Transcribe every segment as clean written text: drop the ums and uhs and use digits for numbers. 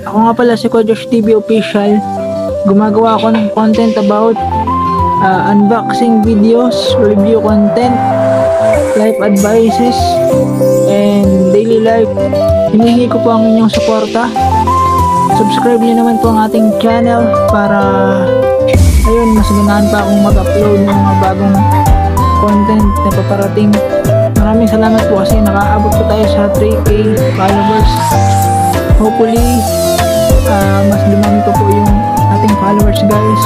Ako nga pala si Kuya Josh TV Official. Gumagawa ako ng content about unboxing videos, review content, life advices, and daily life. Hinihingi ko po ang inyong suporta. Subscribe niyo naman po ang ating channel para ayun, mas ganahan pa akong mag-upload ng mga bagong content na paparating. Maraming salamat po kasi nakaabot po tayo sa 3K followers. Hopefully mas dumami pa po yung ating followers, guys.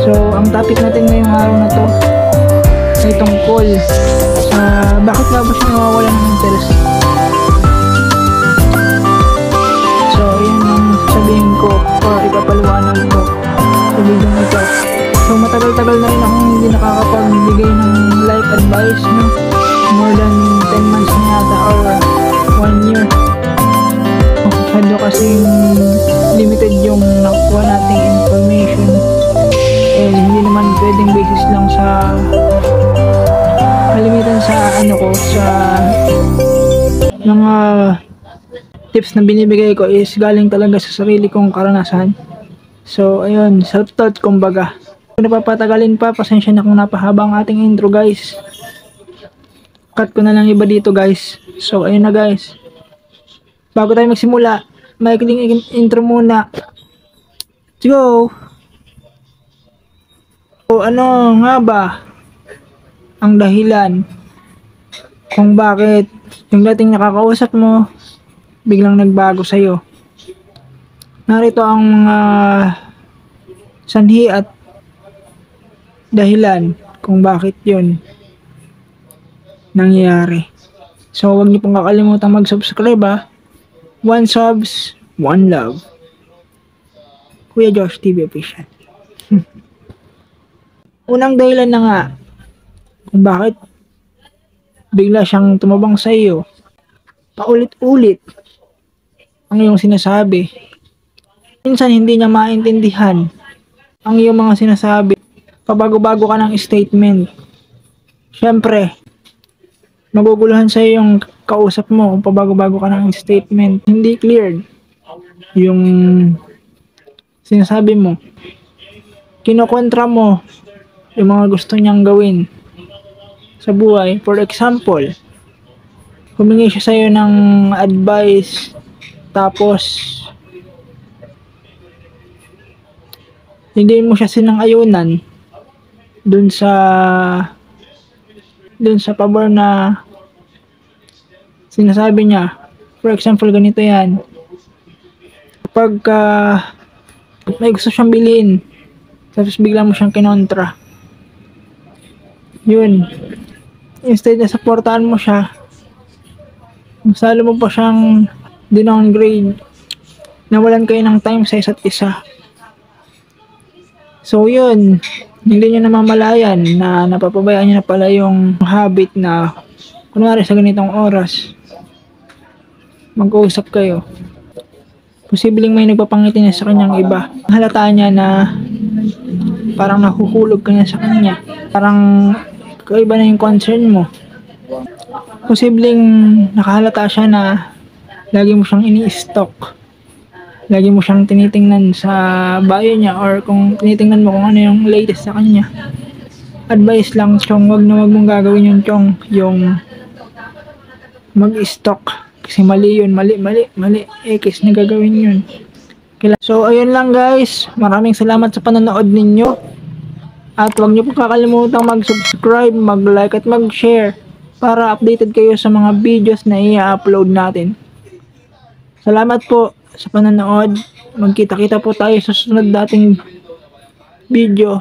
So ang topic natin ngayong araw na to ay tungkol sa bakit nga ba siya nawawala ng interest. So yun ang sabihin ko or ipapaliwanag ko sa video nito. So matagal-tagal na rin akong hindi nakakapagbigay ng life advice, no? More than 10 months na yata or 1 year. Masyado kasing limited yung nakuha nating information, and hindi naman pwedeng basis lang sa kalimitan sa sa mga tips na binibigay ko is galing talaga sa sarili kong karanasan. So ayun, self-taught kumbaga. Kung napapatagalin pa, pasensya na kung napahaba ang ating intro, guys. Cut ko na lang iba dito, guys. So ayun na, guys. Bago tayo magsimula, maikling intro muna. Let's go! So ano nga ba ang dahilan kung bakit yung dating nakakausap mo biglang nagbago sa'yo? Narito ang mga sanhi at dahilan kung bakit yun nangyayari. So huwag niyo pong kakalimutan mag-subscribe, ha. 1 subs, 1 love. Kuya Josh TV Official. Unang dahilan na nga kung bakit bigla siyang tumabang sa iyo, paulit-ulit ang iyong sinasabi. Minsan hindi niya maintindihan ang iyong mga sinasabi. Pabago-bago ka ng statement. Siyempre, maguguluhan sa iyo yung kausap mo kung pabago-bago ka ng statement. Hindi cleared yung sinasabi mo. Kinokontra mo yung mga gusto niyang gawin sa buhay. For example, humingi siya sa'yo ng advice, tapos hindi mo siya sinang-ayunan dun sa pabor na sinasabi niya. For example, ganito yan. Kapag may gusto siyang bilhin, tapos bigla mo siyang kinontra, yun, instead na supportahan mo siya, masalo mo pa siyang dinowngrade, nawalan kayo ng time sa isa't isa. So yun, hindi nyo namamalayan na napapabayaan nyo na pala yung habit na kunwari sa ganitong oras mag-uusap kayo, posibleng may nagpapangiti na sa kanyang iba. Halata niya na parang nahuhulog ka na sa kanya, parang kaiba na yung concern mo. Posibleng nakahalata siya na lagi mo siyang ini-stalk, lagi mo siyang tinitingnan sa bio niya, or kung tinitingnan mo kung ano yung latest sa kanya. Advice lang, chong, wag mong gagawin yung chong, yung mag-stalk, kasi mali yun, mali, X na gagawin yun. So ayun lang, guys, maraming salamat sa panonood ninyo, at huwag niyo po kakalimutan mag-subscribe, mag-like at mag-share para updated kayo sa mga videos na i-upload natin. Salamat po sa panonood. Magkita-kita po tayo sa susunod dating video.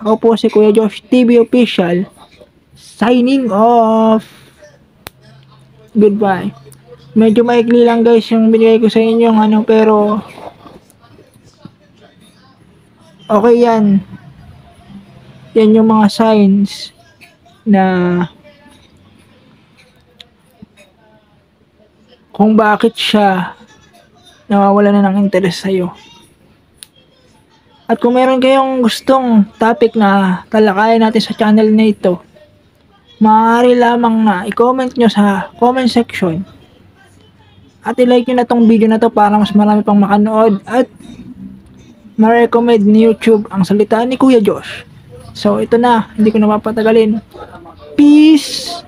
Ako po si Kuya Josh TV Official, signing off. Goodbye. Medyo maikli lang, guys, yung binigay ko sa inyo pero okay yan. Yan yung mga signs na kung bakit siya nawawala na ng interest sa'yo. At kung meron kayong gustong topic na talakayan natin sa channel na ito, maaari lamang na i-comment nyo sa comment section at i-like nyo na tong video na to para mas marami pang makanood at ma-recommend ni YouTube ang salita ni Kuya Josh. So ito na, hindi ko na papatagalin. Peace!